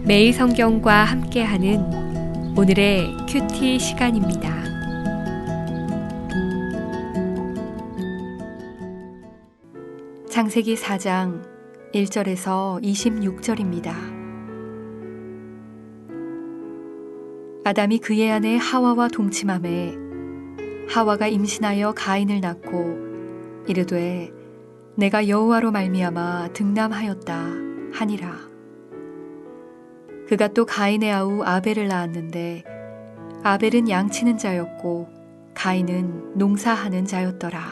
매일 성경과 함께하는 오늘의 큐티 시간입니다. 창세기 4장 1절에서 26절입니다. 아담이 그의 아내 하와와 동침하매 하와가 임신하여 가인을 낳고 이르되 내가 여호와로 말미암아 등남하였다 하니라. 그가 또 가인의 아우 아벨을 낳았는데 아벨은 양치는 자였고 가인은 농사하는 자였더라.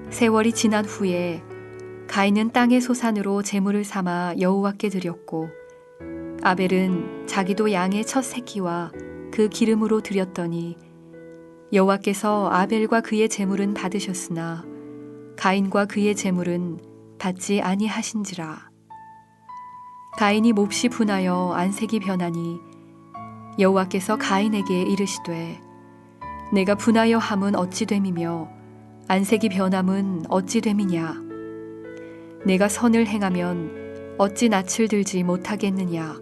세월이 지난 후에 가인은 땅의 소산으로 제물을 삼아 여호와께 드렸고 아벨은 자기도 양의 첫 새끼와 그 기름으로 드렸더니 여호와께서 아벨과 그의 제물은 받으셨으나 가인과 그의 제물은 받지 아니하신지라. 가인이 몹시 분하여 안색이 변하니 여호와께서 가인에게 이르시되 내가 분하여 함은 어찌 됨이며 안색이 변함은 어찌 됨이냐. 내가 선을 행하면 어찌 낯을 들지 못하겠느냐.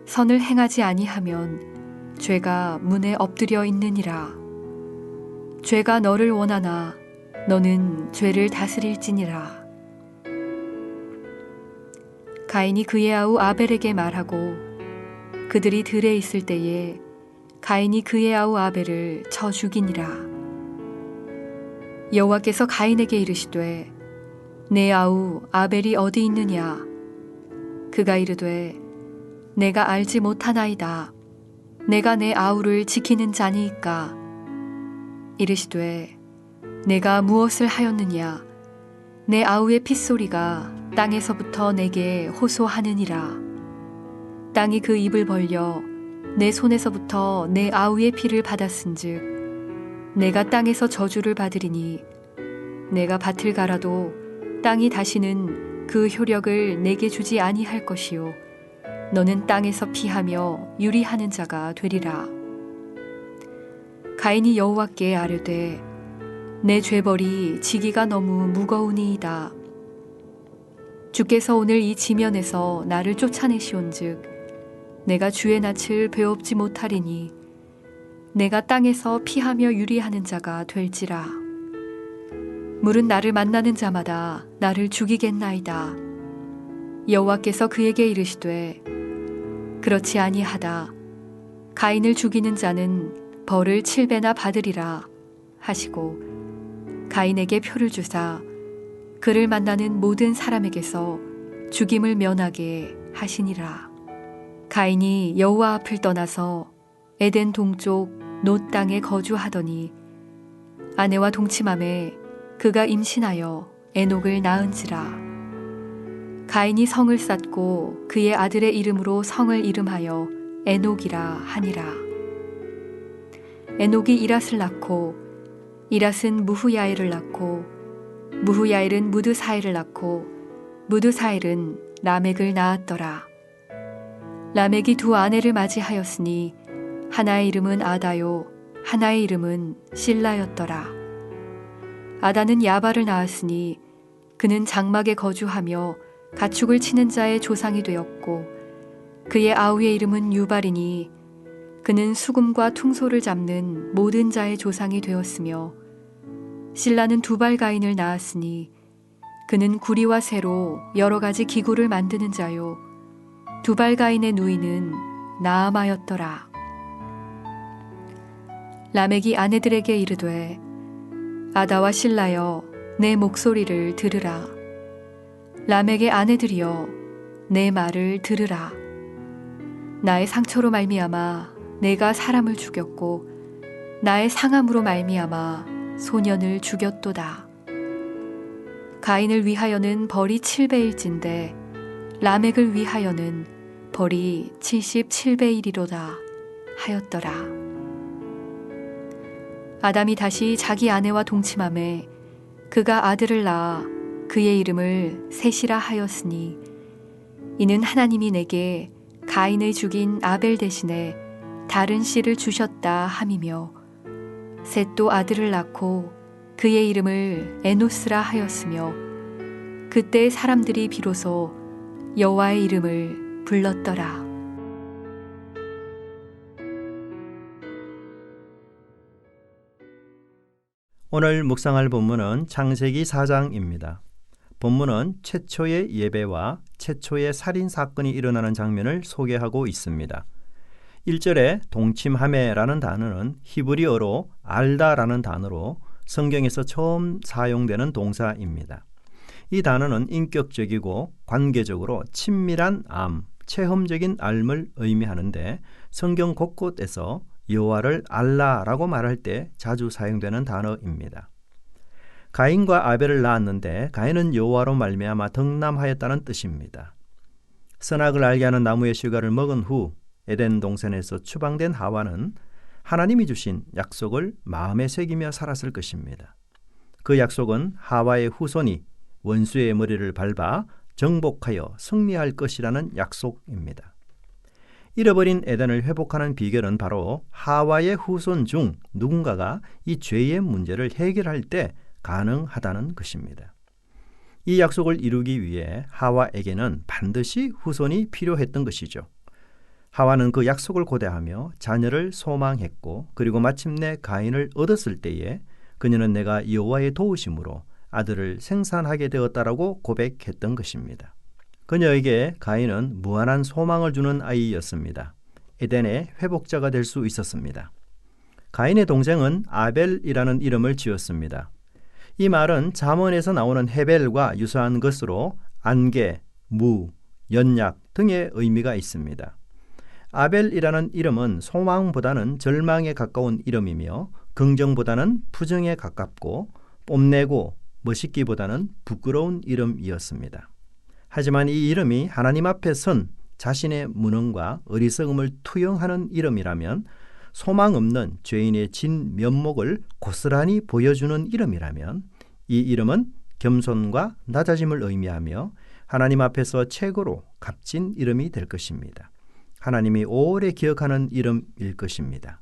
선을 행하지 아니하면 죄가 문에 엎드려 있느니라. 죄가 너를 원하나 너는 죄를 다스릴지니라. 가인이 그의 아우 아벨에게 말하고 그들이 들에 있을 때에 가인이 그의 아우 아벨을 쳐 죽이니라. 여호와께서 가인에게 이르시되 내 아우 아벨이 어디 있느냐. 그가 이르되 내가 알지 못하나이다. 내가 내 아우를 지키는 자니이까. 이르시되 내가 무엇을 하였느냐. 내 아우의 핏소리가 땅에서부터 내게 호소하느니라. 땅이 그 입을 벌려 내 손에서부터 내 아우의 피를 받았은즉 내가 땅에서 저주를 받으리니 내가 밭을 갈아도 땅이 다시는 그 효력을 내게 주지 아니할 것이요 너는 땅에서 피하며 유리하는 자가 되리라. 가인이 여호와께 아뢰되 내 죄벌이 지기가 너무 무거우니이다. 주께서 오늘 이 지면에서 나를 쫓아내시온즉 내가 주의 낯을 배웁지 못하리니 내가 땅에서 피하며 유리하는 자가 될지라. 물은 나를 만나는 자마다 나를 죽이겠나이다. 여호와께서 그에게 이르시되 그렇지 아니하다. 가인을 죽이는 자는 벌을 7배나 받으리라 하시고 가인에게 표를 주사 그를 만나는 모든 사람에게서 죽임을 면하게 하시니라. 가인이 여호와 앞을 떠나서 에덴 동쪽 놋 땅에 거주하더니 아내와 동침함에 그가 임신하여 에녹을 낳은지라. 가인이 성을 쌓고 그의 아들의 이름으로 성을 이름하여 에녹이라 하니라. 에녹이 이랏을 낳고 이랏은 무후야엘을 낳고 무후야엘은 무드사엘을 낳고 무드사엘은 라멕을 낳았더라. 라멕이 두 아내를 맞이하였으니 하나의 이름은 아다요 하나의 이름은 실라였더라. 아다는 야발을 낳았으니 그는 장막에 거주하며 가축을 치는 자의 조상이 되었고 그의 아우의 이름은 유발이니 그는 수금과 퉁소를 잡는 모든 자의 조상이 되었으며 실라는 두발 가인을 낳았으니 그는 구리와 새로 여러 가지 기구를 만드는 자요 두발 가인의 누이는 나아마였더라. 라멕이 아내들에게 이르되 아다와 실라여 내 목소리를 들으라. 라멕의 아내들이여 내 말을 들으라. 나의 상처로 말미암아 내가 사람을 죽였고 나의 상함으로 말미암아 소년을 죽였도다. 가인을 위하여는 벌이 7배일진데 라멕을 위하여는 벌이 77배이리로다 하였더라. 아담이 다시 자기 아내와 동침함에 그가 아들을 낳아 그의 이름을 셋이라 하였으니 이는 하나님이 내게 가인을 죽인 아벨 대신에 다른 씨를 주셨다 함이며 셋도 아들을 낳고 그의 이름을 에노스라 하였으며 그때 사람들이 비로소 여호와의 이름을 불렀더라. 오늘 묵상할 본문은 창세기 4장입니다. 본문은 최초의 예배와 최초의 살인 사건이 일어나는 장면을 소개하고 있습니다. 1절에 동침하매라는 단어는 히브리어로 알다라는 단어로 성경에서 처음 사용되는 동사입니다. 이 단어는 인격적이고 관계적으로 친밀한 암, 체험적인 알을 의미하는데 성경 곳곳에서 여호와를 알라라고 말할 때 자주 사용되는 단어입니다. 가인과 아벨을 낳았는데 가인은 여호와로 말미암아 덕남하였다는 뜻입니다. 선악을 알게 하는 나무의 실과를 먹은 후 에덴 동산에서 추방된 하와는 하나님이 주신 약속을 마음에 새기며 살았을 것입니다. 그 약속은 하와의 후손이 원수의 머리를 밟아 정복하여 승리할 것이라는 약속입니다. 잃어버린 에덴을 회복하는 비결은 바로 하와의 후손 중 누군가가 이 죄의 문제를 해결할 때 가능하다는 것입니다. 이 약속을 이루기 위해 하와에게는 반드시 후손이 필요했던 것이죠. 하와는 그 약속을 고대하며 자녀를 소망했고 그리고 마침내 가인을 얻었을 때에 그녀는 내가 여호와의 도우심으로 아들을 생산하게 되었다라고 고백했던 것입니다. 그녀에게 가인은 무한한 소망을 주는 아이였습니다. 에덴의 회복자가 될 수 있었습니다. 가인의 동생은 아벨이라는 이름을 지었습니다. 이 말은 잠언에서 나오는 헤벨과 유사한 것으로 안개, 무, 연약 등의 의미가 있습니다. 아벨이라는 이름은 소망보다는 절망에 가까운 이름이며 긍정보다는 부정에 가깝고 뽐내고 멋있기보다는 부끄러운 이름이었습니다. 하지만 이 이름이 하나님 앞에 선 자신의 무능과 어리석음을 투영하는 이름이라면, 소망 없는 죄인의 진 면목을 고스란히 보여주는 이름이라면 이 이름은 겸손과 낮아짐을 의미하며 하나님 앞에서 최고로 값진 이름이 될 것입니다. 하나님이 오래 기억하는 이름일 것입니다.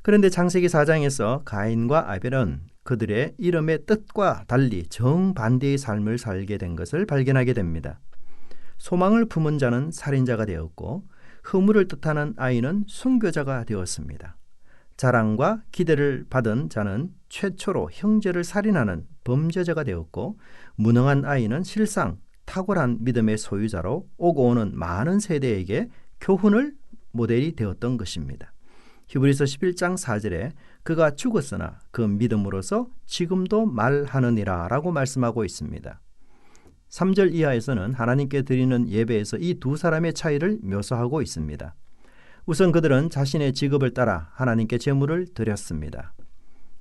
그런데 창세기 4장에서 가인과 아벨은 그들의 이름의 뜻과 달리 정반대의 삶을 살게 된 것을 발견하게 됩니다. 소망을 품은 자는 살인자가 되었고 허물을 뜻하는 아이는 순교자가 되었습니다. 자랑과 기대를 받은 자는 최초로 형제를 살인하는 범죄자가 되었고 무능한 아이는 실상 탁월한 믿음의 소유자로 오고 오는 많은 세대에게 교훈을 모델이 되었던 것입니다. 히브리서 11장 4절에 그가 죽었으나 그 믿음으로서 지금도 말하느니라 라고 말씀하고 있습니다. 3절 이하에서는 하나님께 드리는 예배에서 이 두 사람의 차이를 묘사하고 있습니다. 우선 그들은 자신의 직업을 따라 하나님께 제물을 드렸습니다.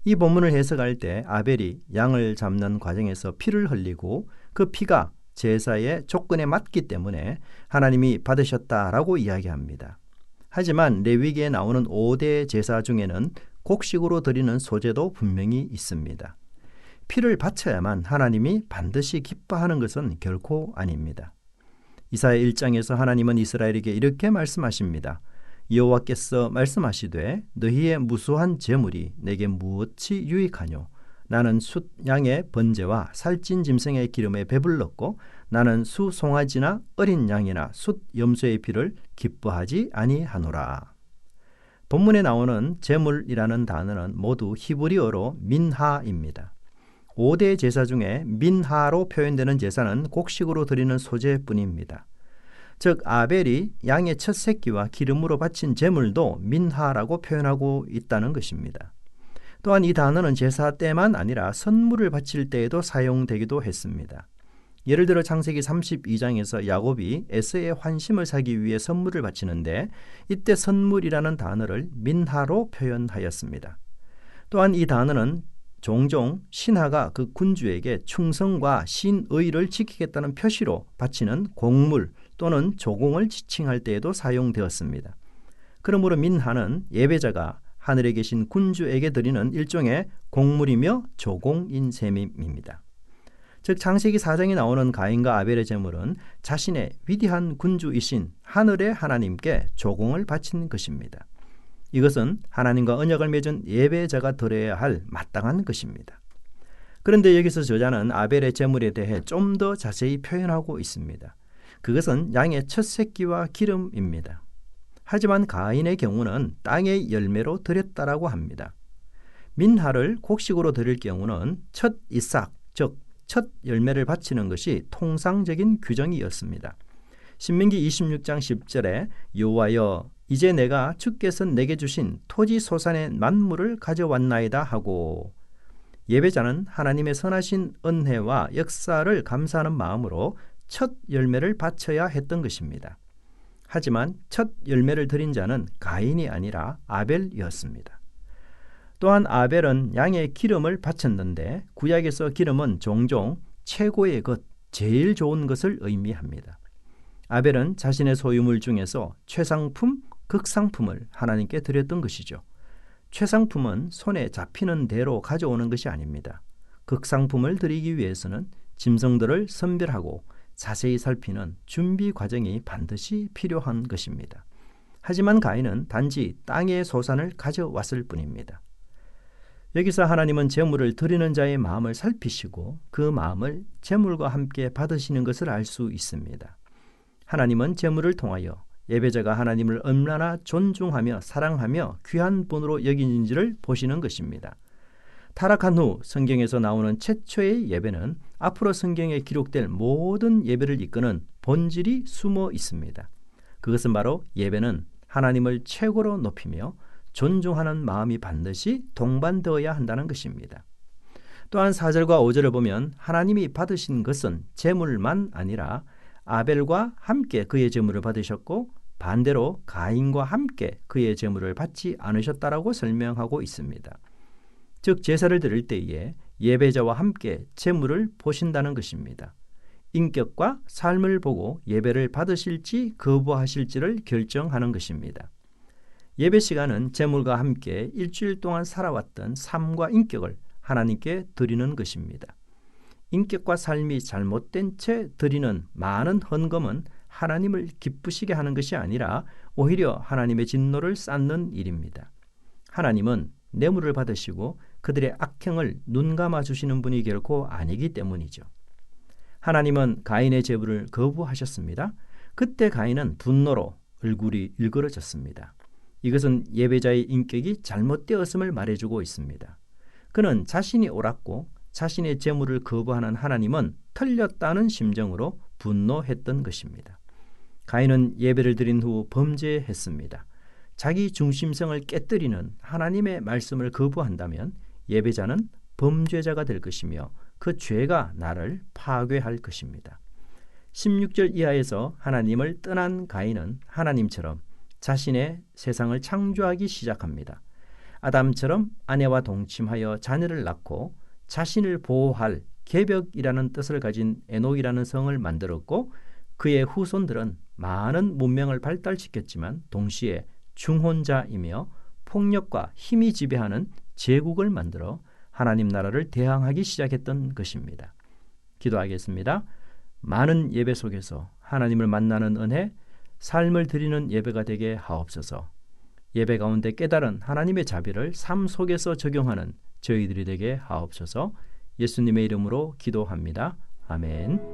이 본문을 해석할 때 아벨이 양을 잡는 과정에서 피를 흘리고 그 피가 제사의 조건에 맞기 때문에 하나님이 받으셨다라고 이야기합니다. 하지만 레위기에 나오는 5대 제사 중에는 곡식으로 드리는 소제도 분명히 있습니다. 피를 바쳐야만 하나님이 반드시 기뻐하는 것은 결코 아닙니다. 이사야 1장에서 하나님은 이스라엘에게 이렇게 말씀하십니다. 여호와께서 말씀하시되 너희의 무수한 제물이 내게 무엇이 유익하뇨? 나는 숫 양의 번제와 살찐 짐승의 기름에 배불렀고 나는 수 송아지나 어린 양이나 숫 염소의 피를 기뻐하지 아니하노라. 본문에 나오는 제물이라는 단어는 모두 히브리어로 민하입니다. 5대 제사 중에 민하로 표현되는 제사는 곡식으로 드리는 소제뿐입니다. 즉 아벨이 양의 첫 새끼와 기름으로 바친 제물도 민하라고 표현하고 있다는 것입니다. 또한 이 단어는 제사 때만 아니라 선물을 바칠 때에도 사용되기도 했습니다. 예를 들어 창세기 32장에서 야곱이 에서의 환심을 사기 위해 선물을 바치는데 이때 선물이라는 단어를 민하로 표현하였습니다. 또한 이 단어는 종종 신하가 그 군주에게 충성과 신의를 지키겠다는 표시로 바치는 곡물 또는 조공을 지칭할 때에도 사용되었습니다. 그러므로 민하는 예배자가 하늘에 계신 군주에게 드리는 일종의 곡물이며 조공인 셈입니다. 즉 창세기 4장에 나오는 가인과 아벨의 제물은 자신의 위대한 군주이신 하늘의 하나님께 조공을 바친 것입니다. 이것은 하나님과 언약을 맺은 예배자가 드려야 할 마땅한 것입니다. 그런데 여기서 저자는 아벨의 제물에 대해 좀 더 자세히 표현하고 있습니다. 그것은 양의 첫 새끼와 기름입니다. 하지만 가인의 경우는 땅의 열매로 드렸다라고 합니다. 민하를 곡식으로 드릴 경우는 첫 이삭, 즉 첫 열매를 바치는 것이 통상적인 규정이었습니다. 신명기 26장 10절에 여호와여 이제 내가 주께서 내게 주신 토지 소산의 만물을 가져왔나이다 하고, 예배자는 하나님의 선하신 은혜와 역사를 감사하는 마음으로 첫 열매를 바쳐야 했던 것입니다. 하지만 첫 열매를 드린 자는 가인이 아니라 아벨이었습니다. 또한 아벨은 양의 기름을 바쳤는데 구약에서 기름은 종종 최고의 것, 제일 좋은 것을 의미합니다. 아벨은 자신의 소유물 중에서 최상품, 극상품을 하나님께 드렸던 것이죠. 최상품은 손에 잡히는 대로 가져오는 것이 아닙니다. 극상품을 드리기 위해서는 짐승들을 선별하고 자세히 살피는 준비 과정이 반드시 필요한 것입니다. 하지만 가인은 단지 땅의 소산을 가져왔을 뿐입니다. 여기서 하나님은 제물을 드리는 자의 마음을 살피시고 그 마음을 제물과 함께 받으시는 것을 알 수 있습니다. 하나님은 제물을 통하여 예배자가 하나님을 얼마나 존중하며 사랑하며 귀한 분으로 여기는지를 보시는 것입니다. 타락한 후 성경에서 나오는 최초의 예배는 앞으로 성경에 기록될 모든 예배를 이끄는 본질이 숨어 있습니다. 그것은 바로 예배는 하나님을 최고로 높이며 존중하는 마음이 반드시 동반되어야 한다는 것입니다. 또한 4절과 5절을 보면 하나님이 받으신 것은 제물만 아니라 아벨과 함께 그의 제물을 받으셨고 반대로 가인과 함께 그의 제물을 받지 않으셨다라고 설명하고 있습니다. 즉 제사를 드릴 때에 예배자와 함께 제물을 보신다는 것입니다. 인격과 삶을 보고 예배를 받으실지 거부하실지를 결정하는 것입니다. 예배 시간은 제물과 함께 일주일 동안 살아왔던 삶과 인격을 하나님께 드리는 것입니다. 인격과 삶이 잘못된 채 드리는 많은 헌금은 하나님을 기쁘시게 하는 것이 아니라 오히려 하나님의 진노를 쌓는 일입니다. 하나님은 뇌물을 받으시고 그들의 악행을 눈감아 주시는 분이 결코 아니기 때문이죠. 하나님은 가인의 제물을 거부하셨습니다. 그때 가인은 분노로 얼굴이 일그러졌습니다. 이것은 예배자의 인격이 잘못되었음을 말해주고 있습니다. 그는 자신이 옳았고 자신의 제물을 거부하는 하나님은 틀렸다는 심정으로 분노했던 것입니다. 가인은 예배를 드린 후 범죄했습니다. 자기 중심성을 깨뜨리는 하나님의 말씀을 거부한다면 예배자는 범죄자가 될 것이며 그 죄가 나를 파괴할 것입니다. 16절 이하에서 하나님을 떠난 가인은 하나님처럼 자신의 세상을 창조하기 시작합니다. 아담처럼 아내와 동침하여 자녀를 낳고 자신을 보호할 계벽이라는 뜻을 가진 에녹이라는 성을 만들었고 그의 후손들은 많은 문명을 발달시켰지만 동시에 중혼자이며 폭력과 힘이 지배하는 제국을 만들어 하나님 나라를 대항하기 시작했던 것입니다. 기도하겠습니다. 많은 예배 속에서 하나님을 만나는 은혜, 삶을 드리는 예배가 되게 하옵소서. 예배 가운데 깨달은 하나님의 자비를 삶 속에서 적용하는 저희들이 되게 하옵소서. 예수님의 이름으로 기도합니다. 아멘.